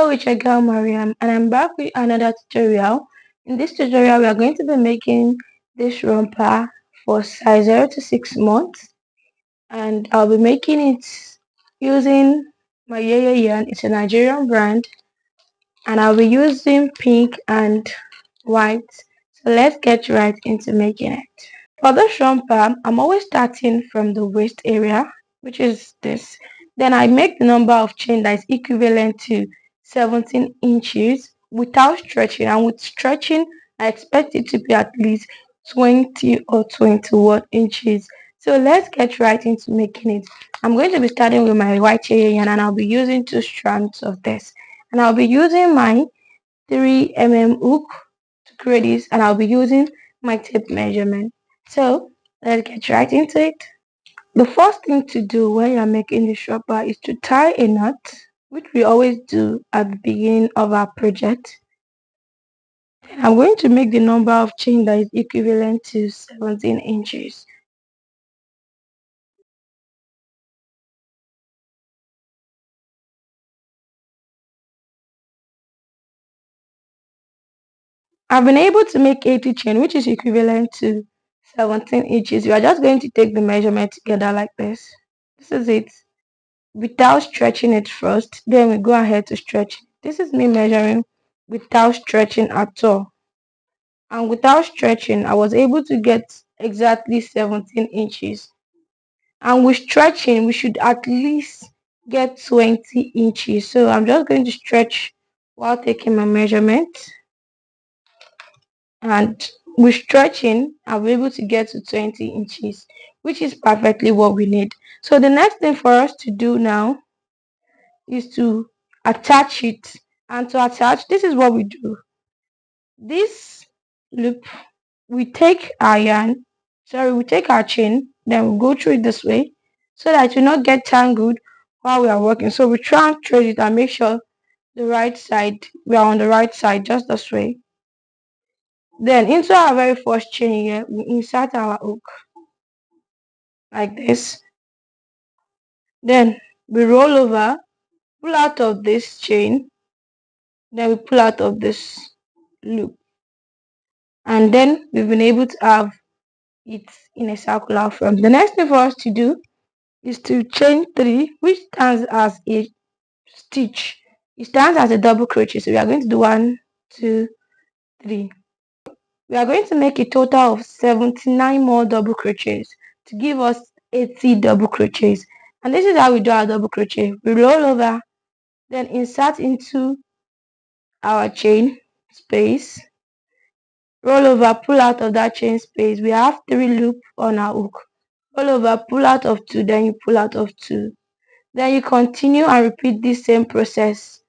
Hello, it's your girl Mariam, and I'm back with another tutorial. In this tutorial, we are going to be making this romper for size 0 to 6 months, and I'll be making it using my yarn. It's a Nigerian brand, and I'll be using pink and white. So let's get right into making it. For this romper, I'm always starting from the waist area, which is this. Then I make the number of chain that is equivalent to 17 inches without stretching. And with stretching, I expect it to be at least 20 or 21 inches. So let's get right into making it. I'm going to be starting with my white yarn, and I'll be using 2 strands of this. And I'll be using my 3 mm hook to create this, and I'll be using my tape measurement. So let's get right into it. The first thing to do when you're making the shopper is to tie a knot, which we always do at the beginning of our project. Then I'm going to make the number of chain that is equivalent to 17 inches. I've been able to make 80 chain, which is equivalent to 17 inches. We are just going to take the measurement together like this. This is it. Without stretching it first, then we go ahead to stretch. This is me measuring without stretching at all, and without stretching I was able to get exactly 17 inches, and with stretching we should at least get 20 inches. So I'm just going to stretch while taking my measurement, and with stretching I'll be able to get to 20 inches, which is perfectly what we need. So the next thing for us to do now is to attach it. And to attach, this is what we do. This loop, we take we take our chain, then we go through it this way so that it will not get tangled while we are working. So we try and thread it and make sure we are on the right side, just this way. Then into our very first chain here, we insert our hook like this. Then we roll over, pull out of this chain, then we pull out of this loop, and then we've been able to have it in a circular form. The next thing for us to do is to chain 3, which stands as a stitch. It stands as a double crochet. So we are going to do 1, 2, 3. We are going to make a total of 79 more double crochets to give us 80 double crochets. And this is how we do our double crochet. We roll over, then insert into our chain space, roll over, pull out of that chain space. We have 3 loops on our hook. Roll over, pull out of 2, then you pull out of 2. Then you continue and repeat this same process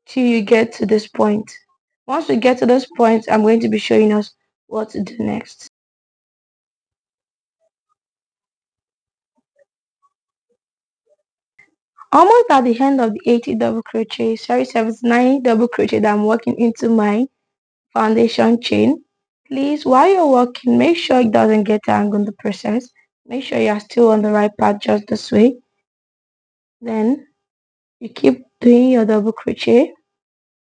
till you get to this point. Once we get to this point, I'm going to be showing us what to do next. Almost at the end of the 80 double crochet, 79 double crochet that I'm working into my foundation chain. Please, while you're working, make sure it doesn't get tangled in the process. Make sure you're still on the right path, just this way. Then you keep doing your double crochet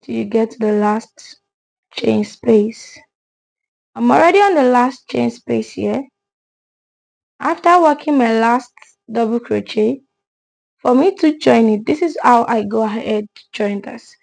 till you get to the last chain space. I'm already on the last chain space here. After working my last double crochet, for me to join it, this is how I go ahead to join this.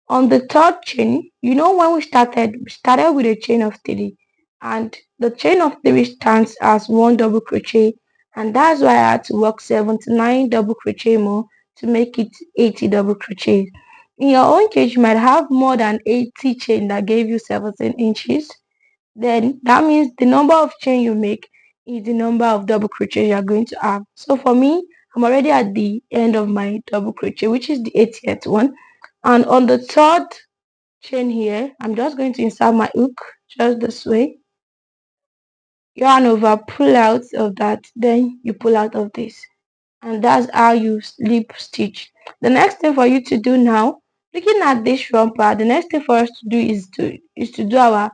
On the third chain, you know, when we started with a chain of 3, and the chain of 3 stands as 1 double crochet, and that's why I had to work 79 double crochet more to make it 80 double crochet. In your own case, you might have more than 80 chain that gave you 17 inches. Then that means the number of chain you make is the number of double crochet you are going to have. So for me, I'm already at the end of my double crochet, which is the 80th one. And on the third chain here, I'm just going to insert my hook just this way, yarn over, pull out of that, then you pull out of this, and that's how you slip stitch. The next thing for you to do now, looking at this romper, the next thing for us to do is to do our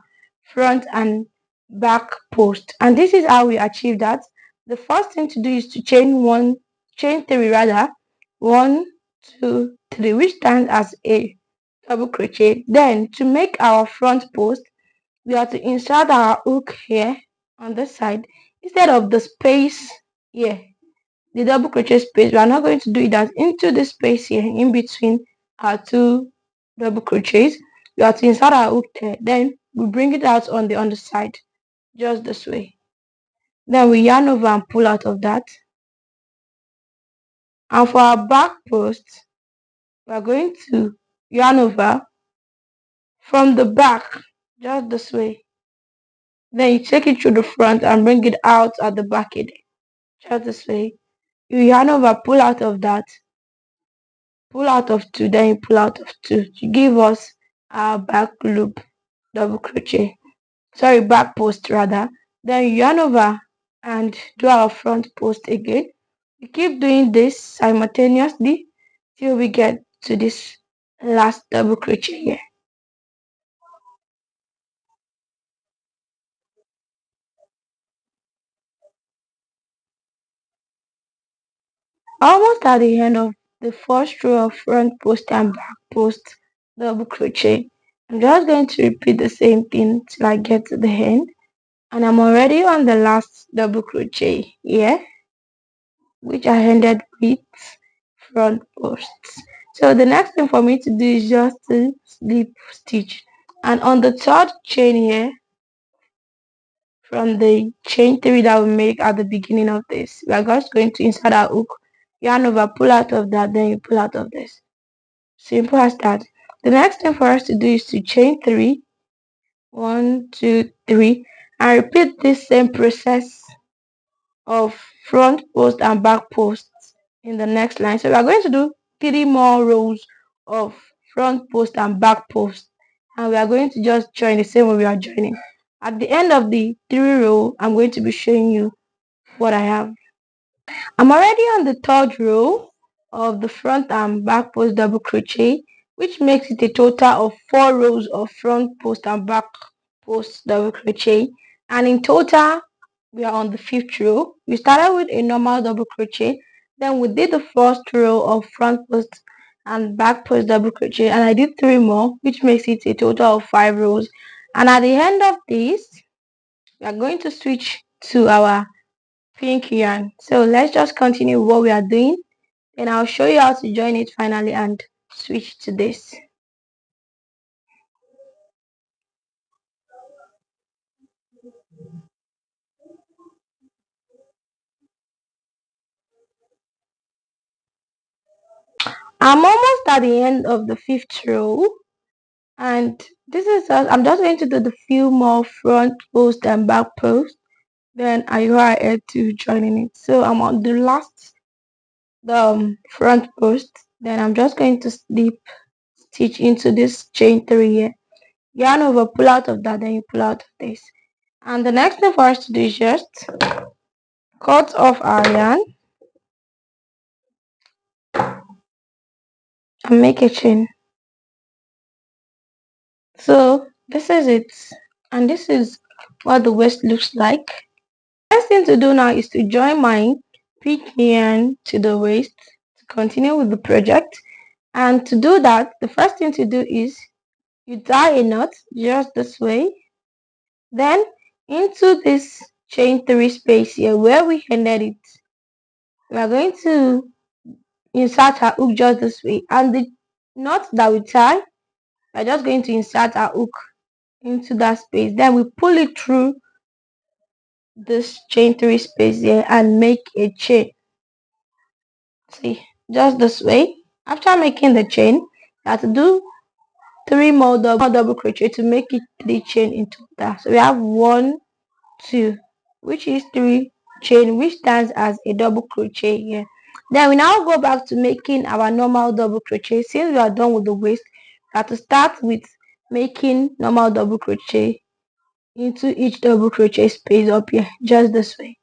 front and back post, and this is how we achieve that. The first thing to do is to chain 3 rather, 1, 2, 3, which stands as a double crochet. Then to make our front post, we have to insert our hook here on this side instead of the space here, the double crochet space. We are not going to do it as into the space here in between our two double crochets. We have to insert our hook there. Then we bring it out on the underside, just this way. Then we yarn over and pull out of that. And for our back post, we are going to yarn over from the back, just this way. Then you take it through the front and bring it out at the back again, just this way. You yarn over, pull out of that, pull out of two, then you pull out of two to give us our back loop double crochet. Sorry, back post rather. Then you yarn over and do our front post again. We keep doing this simultaneously till we get to this last double crochet here. Almost at the end of the first row of front post and back post double crochet. I'm just going to repeat the same thing till I get to the end, and I'm already on the last double crochet here, which I ended with front posts. So the next thing for me to do is just to slip stitch, and on the third chain here from the chain 3 that we make at the beginning of this, we are just going to insert our hook, yarn over, pull out of that, then you pull out of this. Simple as that. The next thing for us to do is to chain 3, 1 2 3, and repeat this same process of front post and back posts in the next line. So we are going to do 3 more rows of front post and back post, and we are going to just join the same way we are joining. At the end of the 3 row, I'm going to be showing you what I have. I'm already on the third row of the front and back post double crochet, which makes it a total of 4 rows of front post and back post double crochet, and in total we are on the 5th row. We started with a normal double crochet, then we did the first row of front post and back post double crochet, and I did 3 more, which makes it a total of 5 rows. And at the end of this, we are going to switch to our pink yarn. So let's just continue what we are doing, and I'll show you how to join it finally and switch to this. I'm almost at the end of the 5th row, and this is I'm just going to do the few more front post and back post, then I go ahead to joining it. So I'm on the last front post, then I'm just going to slip stitch into this chain 3 here, yarn over, pull out of that, then you pull out of this. And the next thing for us to do is just cut off our yarn and make a chain. So this is it, and this is what the waist looks like. Next thing to do now is to join my pink yarn to the waist to continue with the project. And to do that, the first thing to do is you tie a knot just this way, then into this chain 3 space here where we ended it, we are going to insert our hook just this way, and the knot that we tie, we are just going to insert our hook into that space, then we pull it through this chain 3 space here and make a chain. See, just this way. After making the chain, you have to do 3 more double crochet to make it 3 chain in total. So we have 1 2, which is 3 chain, which stands as a double crochet here. Then we now go back to making our normal double crochet. Since we are done with the waist, we have to start with making normal double crochet into each double crochet space up here, just this way.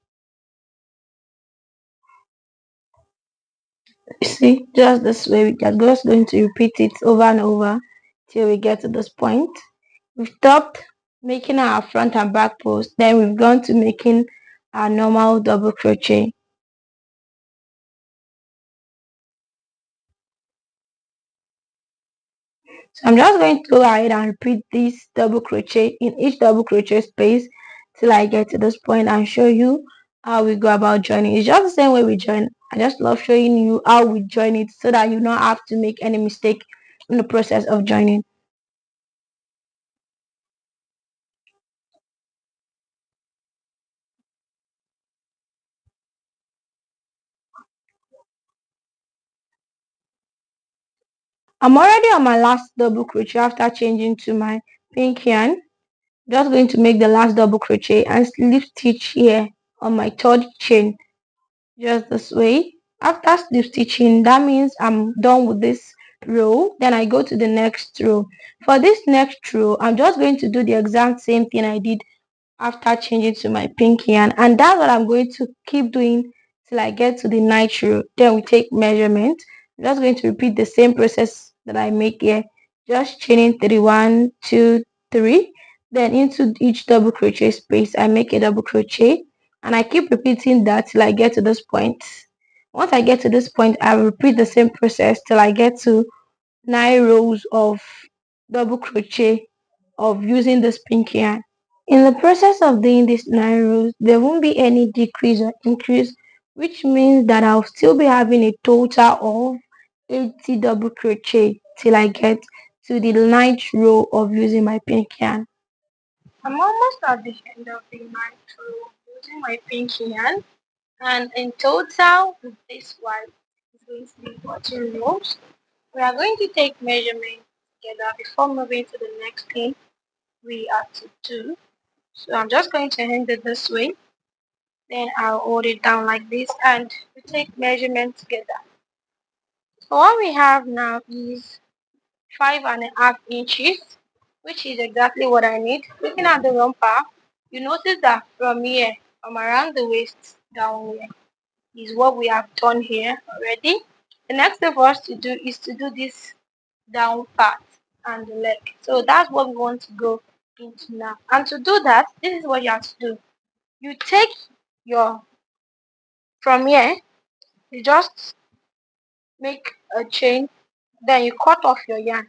You see, just this way. We are just going to repeat it over and over till we get to this point. We've stopped making our front and back post, then we've gone to making our normal double crochet. So I'm just going to go ahead and repeat this double crochet in each double crochet space till I get to this point and show you how we go about joining. It's just the same way we join. I just love showing you how we join it so that you don't have to make any mistake in the process of joining. I'm already on my last double crochet after changing to my pink yarn. Just going to make the last double crochet and slip stitch here on my third chain, just this way. After slip stitching, that means I'm done with this row. Then I go to the next row. For this next row, I'm just going to do the exact same thing I did after changing to my pink yarn, and that's what I'm going to keep doing till I get to the night row. Then we take measurement. I'm just going to repeat the same process that I make here, just chaining 3, 1, 2, 3. Then into each double crochet space I make a double crochet, and I keep repeating that till I get to this point. Once I get to this point, I repeat the same process till I get to 9 rows of double crochet of using this pink yarn. In the process of doing these 9 rows, there won't be any decrease or increase, which means that I'll still be having a total of 80 double crochet till I get to the ninth row of using my pink yarn. I'm almost at the end of the ninth row using my pink yarn, and in total with this one is going to be 14 rows. We are going to take measurement together before moving to the next thing we are to do. So I'm just going to hand it this way. Then I'll hold it down like this and we take measurement together. So what we have now is 5.5 inches, which is exactly what I need. Looking at the romper, you notice that from here, from around the waist down here, is what we have done here already. The next thing for us to do is to do this down part and the leg. So that's what we want to go into now. And to do that, this is what you have to do. You take your, from here, you just make a chain, then you cut off your yarn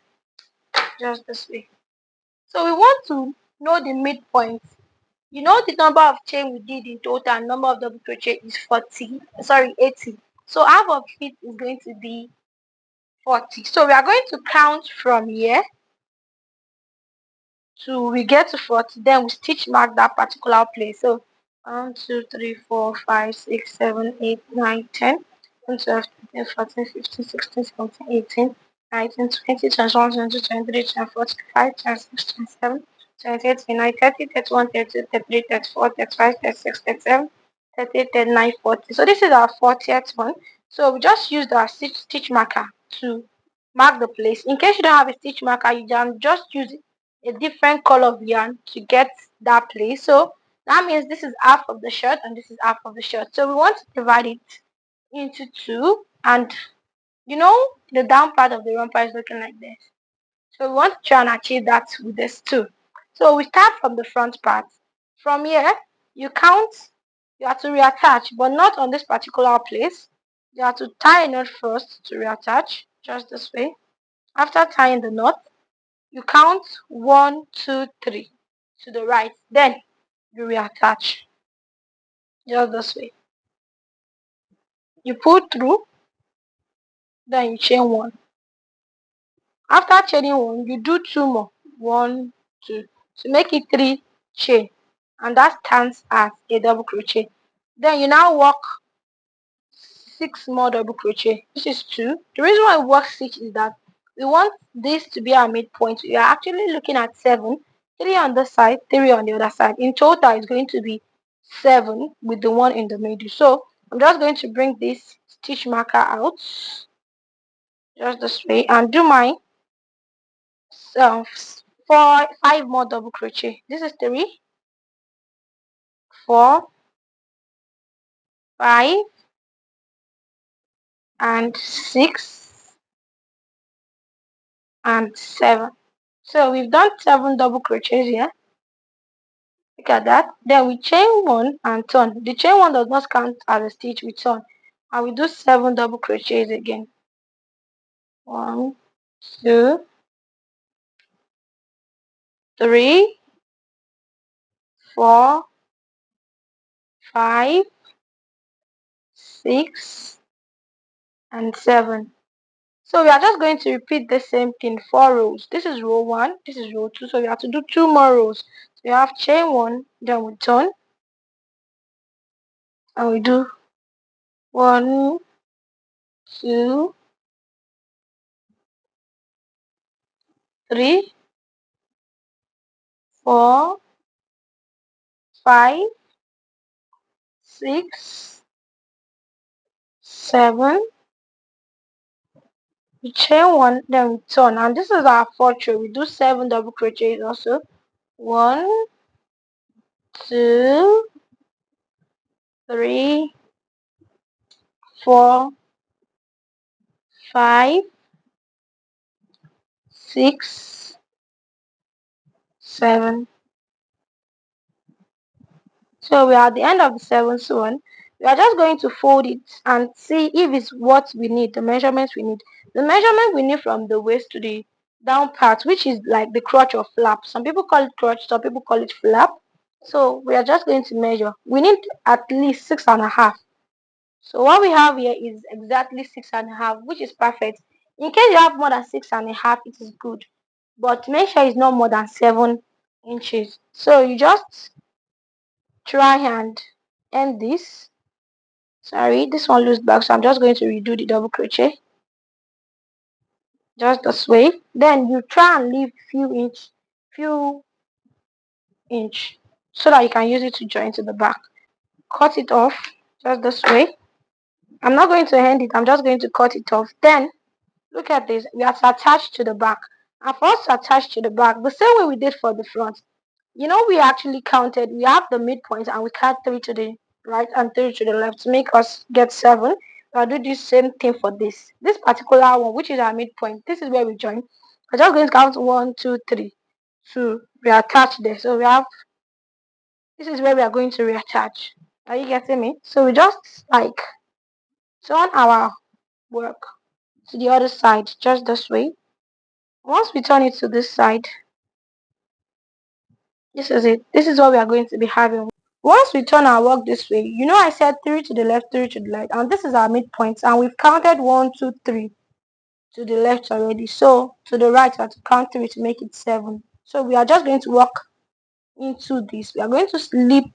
just this way. So we want to know the midpoint. You know the number of chain we did in total, number of double crochet is 80. So half of it is going to be 40. So we are going to count from here to we get to 40, then we stitch mark that particular place. So 1, 2, 3, 4, 5, 6, 7, 8, 9, 10, 11, 12, 13, 14, 15, 16, 17, 18, 19, 20, 21, 22, 23, 24, 25, 26, 27, 28, 29, 30, 31, 32, 33, 34, 35, 36, 37, 38, 39, 40. So this is our 40th one. So we just used our stitch marker to mark the place. In case you don't have a stitch marker, you can just use a different color of yarn to get that place. So that means this is half of the shirt and this is half of the shirt. So we want to divide it into two, and you know the down part of the romper is looking like this. So we want to try and achieve that with this too. So we start from the front part. From here, you count, you have to reattach, but not on this particular place. You have to tie a knot first to reattach, just this way. After tying the knot, you count 1, 2, 3 to the right. Then you reattach, just this way. You pull through, then you chain one. After chaining one, you do two more. 1, 2 to make it 3 chain, and that stands as a double crochet. Then you now work 6 more double crochet. This is 2. The reason why we work 6 is that we want this to be our midpoint. We are actually looking at 7, 3 on this side, 3 on the other side. In total, it's going to be 7 with the one in the middle. So I'm just going to bring this stitch marker out just this way and do my um, 5 more double crochet. This is 3, 4, 5, and 6, and 7. So we've done 7 double crochets here. Look at that. Then we chain one and turn. The chain one does not count as a stitch, we turn. And we do 7 double crochets again. 1, 2, 3, 4, 5, 6, and 7. So we are just going to repeat the same thing, 4 rows. This is row 1, this is row 2, so we have to do 2 more rows. So we have chain 1, then we turn, and we do 1, 2, 3, 4, 5, 6, 7. We chain 1, then we turn, and this is our 4th row. We do 7 double crochets also. 1, 2, 3, 4, 5, 6, 7. So we are at the end of the 7th one. We are just going to fold it and see if it's what we need, the measurements we need. The measurement we need from the waist to the down part, which is like the crotch or flap. Some people call it crotch, some people call it flap. So we are just going to measure. We need at least 6.5. So what we have here is exactly 6.5, which is perfect. In case you have more than 6.5, it is good. But make sure it's not more than 7 inches. So you just try and end this. Sorry, this one loose back, so I'm just going to redo the double crochet just this way. Then you try and leave few inch so that you can use it to join to the back. Cut it off just this way. I'm not going to end it, I'm just going to cut it off. Then look at this, we have to attach to the back. And for us to attach to the back, the same way we did for the front, we actually counted. We have the midpoint and we count 3 to the right and 3 to the left to make us get 7. I'll do the same thing for this particular one, which is our midpoint. This is where we join. We're just going to count 1, 2, 3 to reattach there. So we have, this is where we are going to reattach. Are you getting me? So we just like turn our work to the other side just this way. Once we turn it to this side, this is it. This is what we are going to be having. Once we turn our work this way, I said 3 to the left, 3 to the right, and this is our midpoint, and we've counted 1, 2, 3 to the left already. So to the right, we have to count 3 to make it 7. So we are just going to work into this. We are going to slip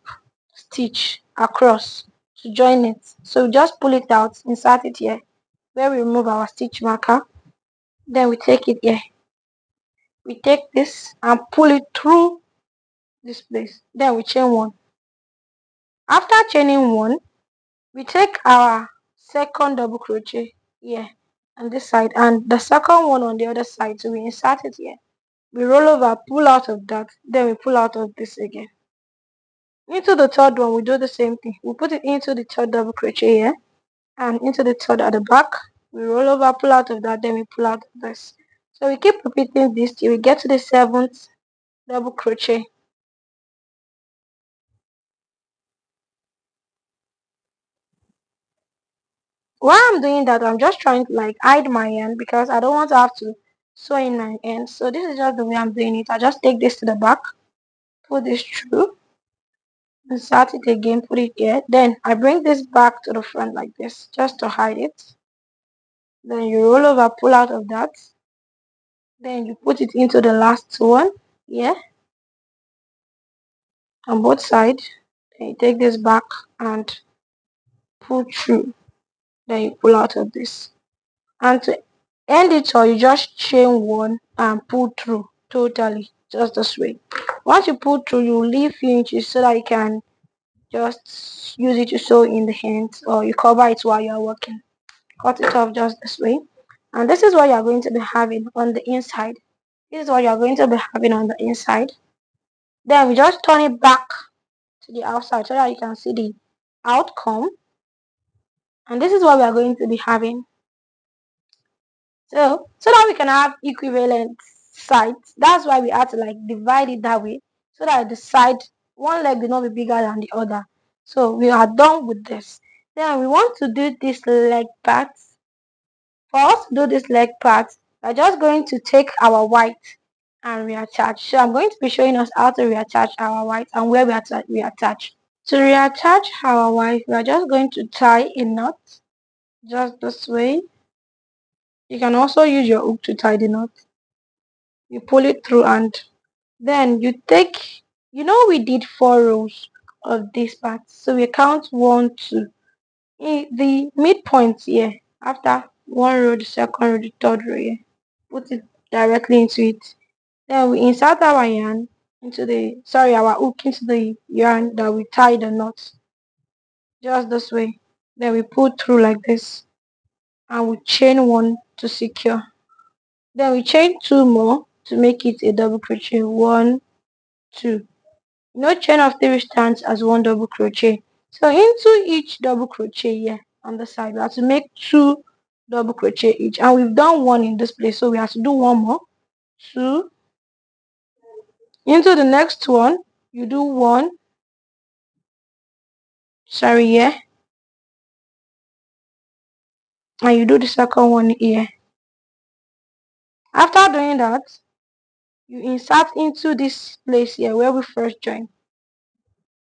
stitch across to join it. So just pull it out, insert it here, where we remove our stitch marker. Then we take it here. We take this and pull it through this place. Then we chain 1. After chaining 1, we take our second double crochet here on this side and the second one on the other side. So we insert it here. We roll over, pull out of that, then we pull out of this again. Into the third one, we do the same thing. We put it into the third double crochet here and into the third at the back. We roll over, pull out of that, then we pull out of this. So we keep repeating this till we get to the 7th double crochet. While I'm doing that, I'm just trying to like hide my end because I don't want to have to sew in my end. So this is just the way I'm doing it. I just take this to the back, put this through, insert it again, put it here. Then I bring this back to the front like this just to hide it. Then you roll over, pull out of that. Then you put it into the last one here on both sides. Then you take this back and pull through. Then you pull out of this. And to end it all, you just chain 1 and pull through totally just this way. Once you pull through, you leave few inches so that you can just use it to sew in the hands, or you cover it while you're working. Cut it off just this way. And this is what you're going to be having on the inside. This is what you're going to be having on the inside. Then we just turn it back to the outside so that you can see the outcome. And this is what we are going to be having. So that we can have equivalent sides. That's why we have to like divide it that way so that the side, one leg will not be bigger than the other. So we are done with this. Then we want to do this leg part. For us to do this leg part, we're just going to take our white and reattach. So I'm going to be showing us how to reattach our white and where we have to reattach. To reattach our white, we are just going to tie a knot just this way. You can also use your hook to tie the knot. You pull it through and then you take, we did 4 rows of this part. So we count 1, 2. In the midpoint here, after 1 row, the second row, the third row here, put it directly into it. Then we insert our yarn into our hook into the yarn that we tie the knot. Just this way. Then we pull through like this and we chain 1 to secure. Then we chain 2 more to make it a double crochet. 1, 2. No chain of 3 stands as 1 double crochet. So into each double crochet here on the side, we have to make 2 double crochet each. And we've done 1 in this place, so we have to do 1 more. 2. Into the next one, you do 1. Sorry, here. And you do the second one here. After doing that, you insert into this place here where we first joined.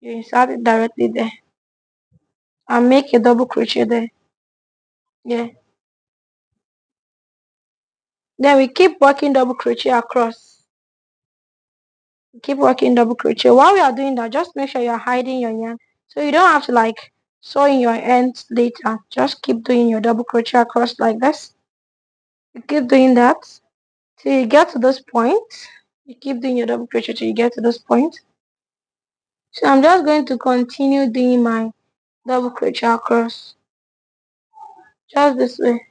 You insert it directly there and make a double crochet there. Yeah. Then we keep working double crochet across. Keep working double crochet. While we are doing that, just make sure you're hiding your yarn. So you don't have to sew in your ends later. Just keep doing your double crochet across like this. You keep doing that till you get to this point. You keep doing your double crochet till you get to this point. So I'm just going to continue doing my double crochet across. Just this way.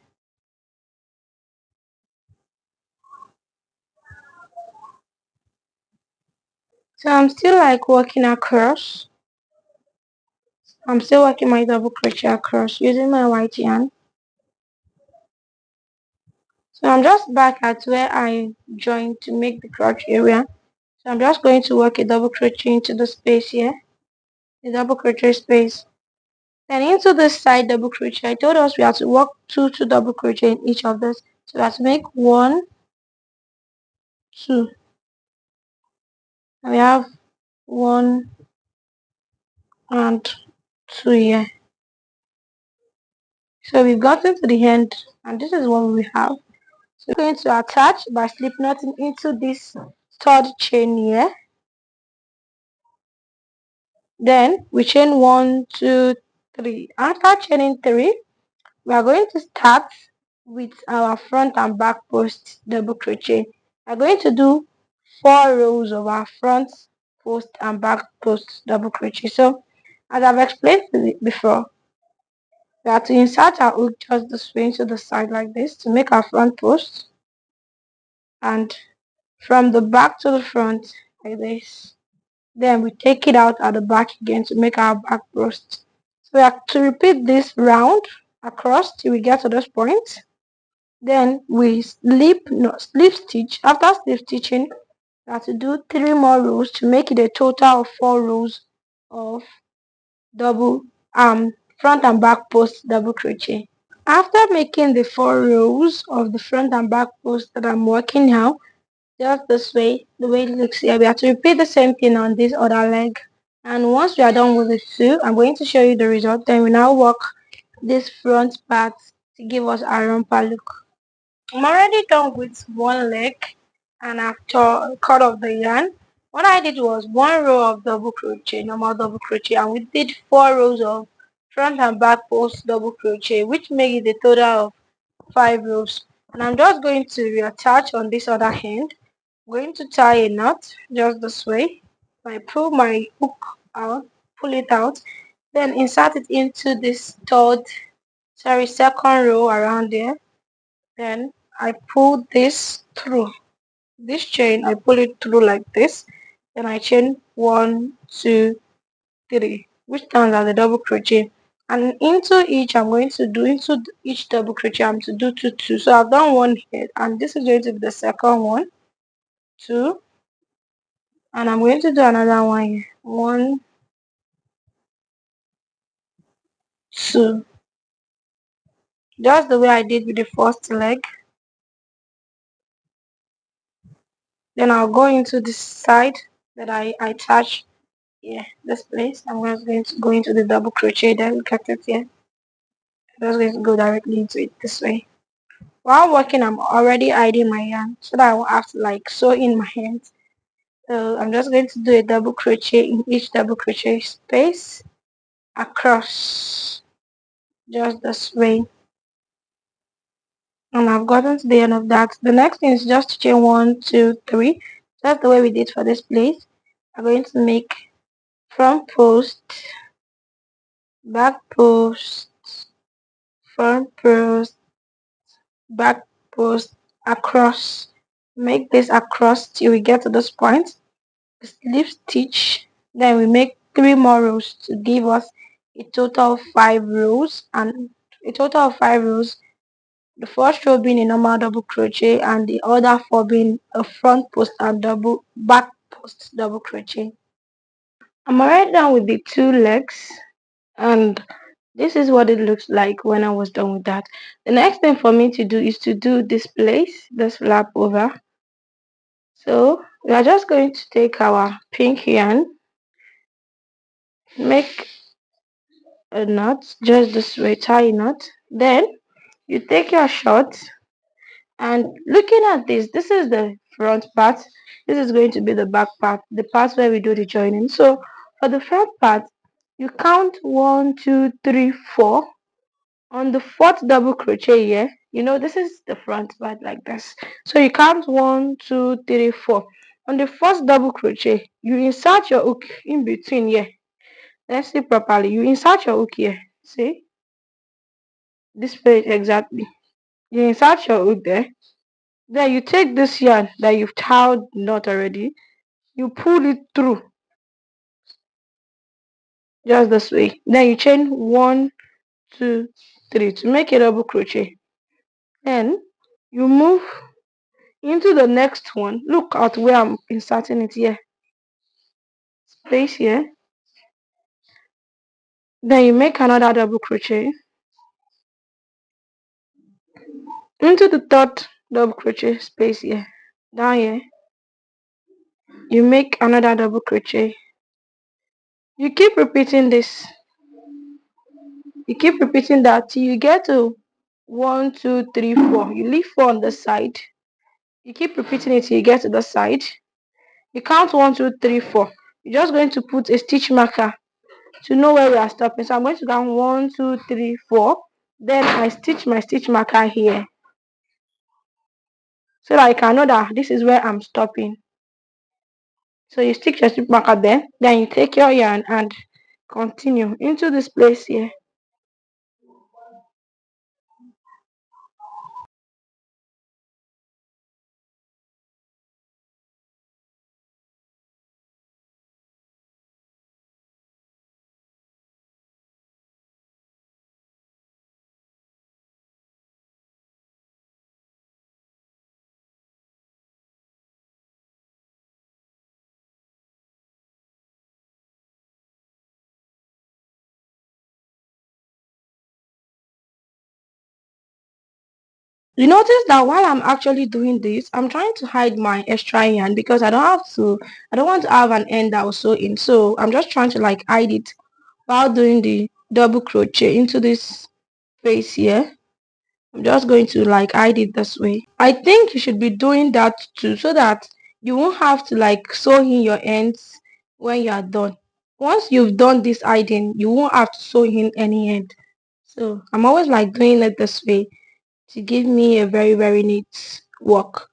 So I'm still working across. I'm still working my double crochet across using my white yarn. So I'm just back at where I joined to make the crotch area. So I'm just going to work a double crochet into the space here. The double crochet space. Then into this side double crochet, I told us we have to work two double crochet in each of this. So we have to make 1, 2. And we have 1 and 2 here. So we've gotten to the end and this is what we have. So we're going to attach by slip knotting into this third chain here. Then we chain 1, 2, 3. After chaining 3, we are going to start with our front and back post double crochet. We are going to do 4 rows of our front post and back post double crochet. So as I've explained before, we have to insert our hook just this way into the side like this to make our front post, and from the back to the front like this. Then we take it out at the back again to make our back post. So we have to repeat this round across till we get to this point. Then we slip stitch. After slip stitching, we have to do 3 more rows to make it a total of 4 rows of double front and back post double crochet. After making the 4 rows of the front and back post that I'm working now, just this way, the way it looks here, we have to repeat the same thing on this other leg. And once we are done with the 2, I'm going to show you the result. Then we now work this front part to give us a romper look. I'm already done with one leg and I've cut off the yarn. What I did was 1 row of double crochet, normal double crochet, and we did 4 rows of front and back post double crochet, which made it a total of 5 rows. And I'm just going to reattach on this other hand. I'm going to tie a knot just this way. I pull my hook out, pull it out, then insert it into this second row around there. Then I pull this through this chain. I pull it through like this. Then I chain 1, 2, 3, which stands as a double crochet. And into each, I'm going to do into each double crochet. I'm to do 2, 2. So I've done 1 here, and this is going to be the second one, 2, and I'm going to do another one here, 1, 2. Just the way I did with the first leg. Then I'll go into this side that I attach. Yeah, this place. I'm just going to go into the double crochet there. Look at it here. I'm just going to go directly into it this way. While working, I'm already hiding my yarn so that I won't have to like sew in my hands. So I'm just going to do a double crochet in each double crochet space across, just this way. And I've gotten to the end of that. The next thing is just to chain 1, 2, 3. That's the way we did for this place. I'm going to make front post, back post, front post, back post, across. Make this across till we get to this point. Slip stitch. Then we make 3 more rows to give us a total of 5 rows, and a total of 5 rows. The first row being a normal double crochet and the other 4 being a front post and double back post double crochet. I'm already done with the 2 legs, and this is what it looks like when I was done with that. The next thing for me to do is to do this place, this flap over. So we are just going to take our pink yarn, make a knot just this way, tie a knot. Then you take your short, and looking at this is the front part, this is going to be the back part, the part where we do the joining. So for the front part, you count 1, 2, 3, 4. On the 4th double crochet here, you know, this is the front part like this, so you count 1, 2, 3, 4. On the first double crochet, you insert your hook in between here. Let's see properly. You insert your hook here, see this place exactly. You insert your hook there. Then you take this yarn that you've tied knot already, you pull it through just this way. Then you chain 1, 2, 3 to make a double crochet. Then you move into the next one. Look at where I'm inserting it here, space here. Then you make another double crochet into the 3rd double crochet space here. Down here you make another double crochet. You keep repeating this, you keep repeating that till you get to 1, 2, 3, 4. You leave 4 on the side. You keep repeating it till you get to the side. You count 1, 2, 3, 4. You're just going to put a stitch marker to know where we are stopping. So I'm going to count 1, 2, 3, 4. Then I stitch my stitch marker here so that I can know that this is where I'm stopping. So you stick your stitch marker there. Then you take your yarn and continue into this place here. You notice that while I'm actually doing this, I'm trying to hide my extra yarn because I don't want to have an end that will sew in. So I'm just trying to like hide it while doing the double crochet into this space here. I'm just going to like hide it this way. I think you should be doing that too so that you won't have to like sew in your ends when you are done. Once you've done this hiding, you won't have to sew in any end. So I'm always like doing it this way to give me a very neat work.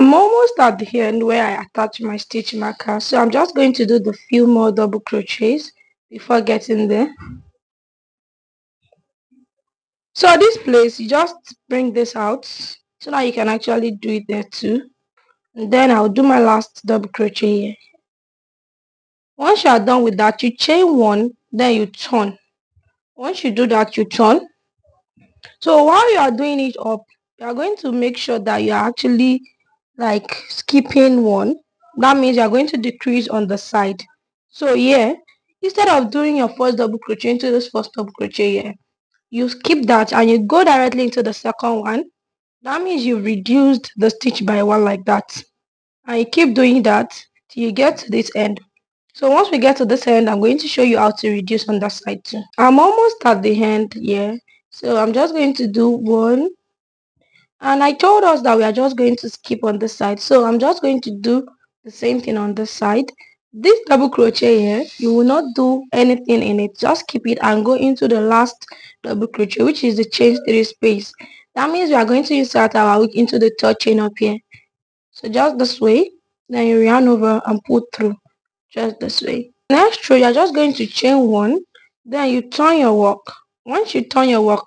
I'm almost at the end where I attach my stitch marker, so I'm just going to do the few more double crochets before getting there. So this place, you just bring this out so that you can actually do it there too. And then I'll do my last double crochet here. Once you are done with that, you chain 1, then you turn. Once you do that, you turn. So while you are doing it up, you are going to make sure that you are actually like skipping 1. That means you are going to decrease on the side. So here, instead of doing your first double crochet into this first double crochet here, you skip that and you go directly into the second one. That means you've reduced the stitch by one like that. And you keep doing that till you get to this end. So once we get to this end, I'm going to show you how to reduce on that side too. I'm almost at the end here. So I'm just going to do one. And I told us that we are just going to skip on this side. So I'm just going to do the same thing on this side. This double crochet here, you will not do anything in it. Just keep it and go into the last double crochet, which is the chain 3 space. That means we are going to insert our hook into the third chain up here. So just this way, then you yarn over and pull through just this way. Next row, you're just going to chain one, then you turn your work. Once you turn your work,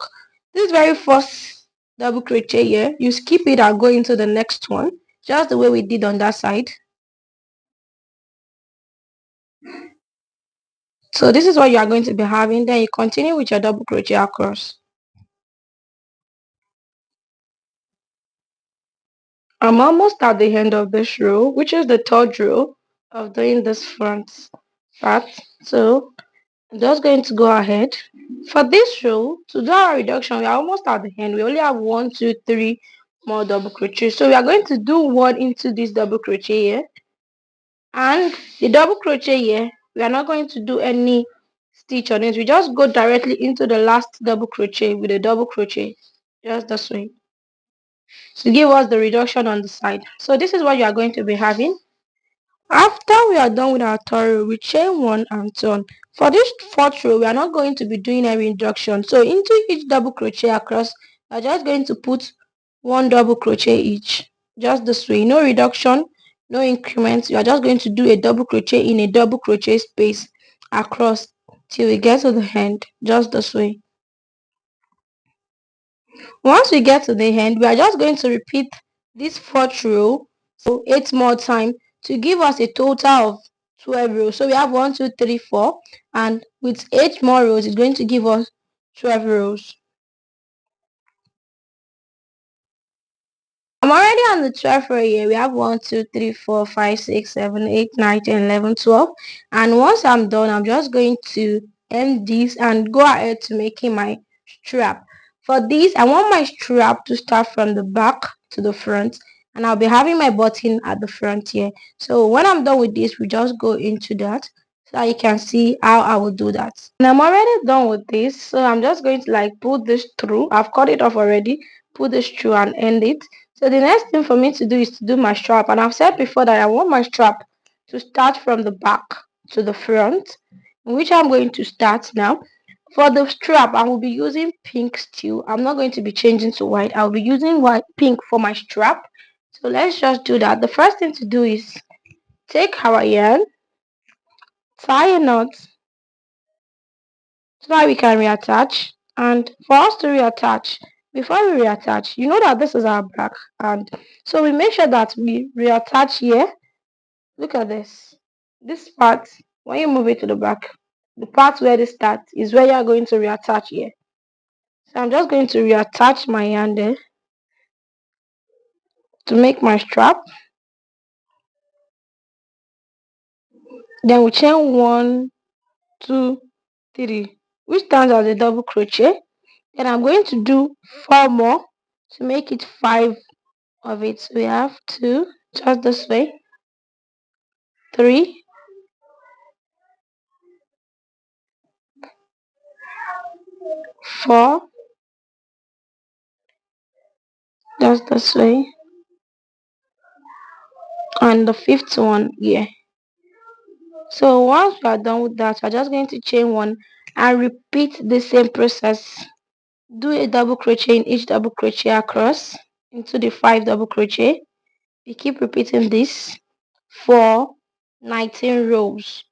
this very first double crochet here, you skip it and go into the next one, just the way we did on that side. So this is what you are going to be having. Then you continue with your double crochet across. I'm almost at the end of this row, which is the third row of doing this front part. So I'm just going to go ahead. For this row, to do our reduction, we are almost at the end. We only have 1, 2, 3 more double crochet. So we are going to do one into this double crochet here. And the double crochet here, we are not going to do any stitch on it. We just go directly into the last double crochet with a double crochet. Just this way. To give us the reduction on the side. So this is what you are going to be having. After we are done with our third row, we chain one and turn. For this fourth row, we are not going to be doing any reduction. So into each double crochet across, we are just going to put one double crochet each. Just this way. No reduction, no increments. You are just going to do a double crochet in a double crochet space across till we get to the end. Just this way. Once we get to the end, we are just going to repeat this fourth row so 8 more times to give us a total of 12 rows. So we have 1, 2, 3, 4, and with 8 more rows, it's going to give us 12 rows. I'm already on the 12th row here. We have 1, 2, 3, 4, 5, 6, 7, 8, 9, 10, 11, 12. And once I'm done, I'm just going to end this and go ahead to making my strap. For this, I want my strap to start from the back to the front. And I'll be having my button at the front here. So when I'm done with this, we just go into that. So you can see how I will do that. And I'm already done with this. So I'm just going to like pull this through. I've cut it off already. Pull this through and end it. So the next thing for me to do is to do my strap, and I've said before that I want my strap to start from the back to the front, which I'm going to start now. For the strap, I will be using pink still. I'm not going to be changing to white. I'll be using white pink for my strap. So let's just do that. The first thing to do is take our yarn, tie a knot so that we can reattach. And for us to reattach, before we reattach, you know that this is our back, and so we make sure that we reattach here. Look at this part. When you move it to the back, the part where this starts is where you are going to reattach here. So I'm just going to reattach my yarn there to make my strap. Then we chain 1, 2, 3, which stands as a double crochet. Then I'm going to do 4 more to make it 5 of it. So we have 2, just this way, 3, 4, just this way, and the fifth one here. So once we are done with that, we're just going to chain 1 and repeat the same process. Do a double crochet in each double crochet across into the 5 double crochet. We keep repeating this for 19 rows.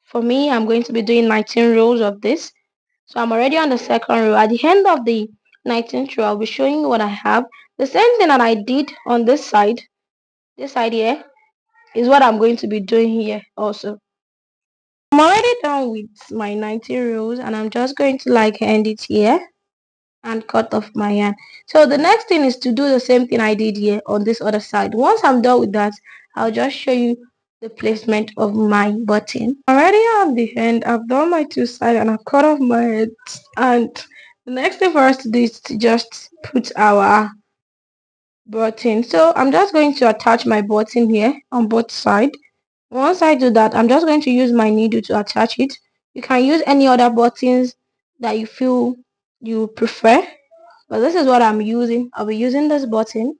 For me, I'm going to be doing 19 rows of this. So I'm already on the second row. At the end of the 19th row, I'll be showing you what I have. The same thing that I did on this side here, is what I'm going to be doing here also. I'm already done with my 90 rows, and I'm just going to like end it here and cut off my yarn. So the next thing is to do the same thing I did here on this other side. Once I'm done with that, I'll just show you the placement of my button. Already on the end, I've done my 2 sides and I've cut off my head. And the next thing for us to do is to just put our button. So I'm just going to attach my button here on both sides. Once I do that, I'm just going to use my needle to attach it. You can use any other buttons that you feel you prefer, but this is what I'm using. I'll be using this button,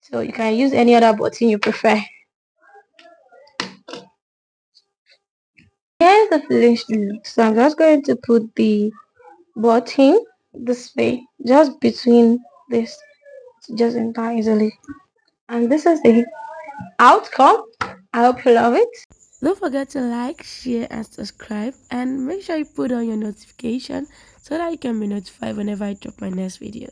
so you can use any other button you prefer. Here's the finished look. So I'm just going to put the button this way, just between this, just enter easily. And this is the outcome. I hope you love it. Don't forget to like, share, and subscribe, and make sure you put on your notification so that you can be notified whenever I drop my next video.